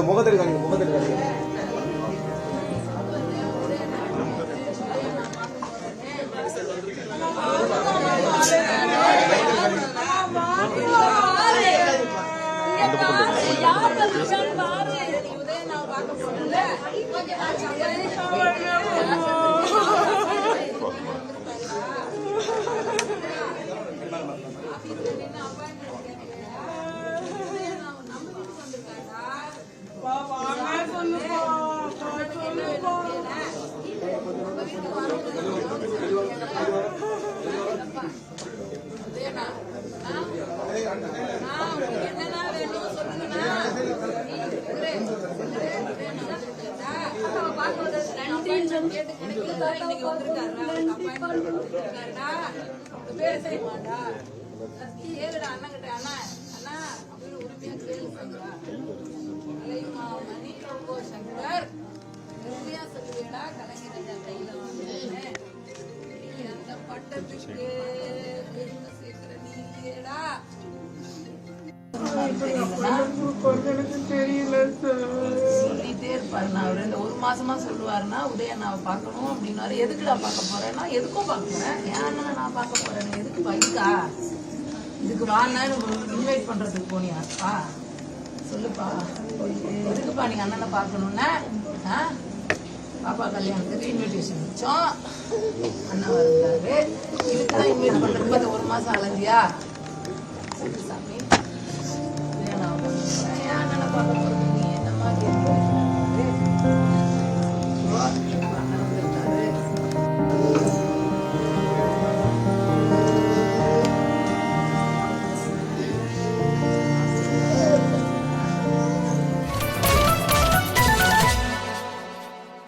முகத்தில் சொல்லிட்டே இருப்பாரு. நான் ஒரு மாசமா சொல்லுவாருன்னா உதயண்ணாவை பார்க்கணும் அப்படின்னாரு. எதுக்குடா பார்க்க போறேன்னா எதுக்கும் பார்க்க போறேன். ஏன்னா நான் பார்க்க போறேன். எதுக்கு இதுக்கா இதுக்கு வான்னு இன்வைட் பண்றதுக்கு போனியாப்பா? சொல்லுப்பா, எதுக்குப்பா நீங்க அண்ணனை பார்க்கணும்னா? பாப்பா கல்யாணத்துக்கு இன்விடேஷன் வச்சோம், அண்ணா வந்தாரு. இதுக்குதான் இன்வைட் பண்றதுக்கு பார்த்து ஒரு மாசம் அலைஞ்சியா? சாமி, அண்ணனை பார்க்க போறது நீ என்னமா கேட்க?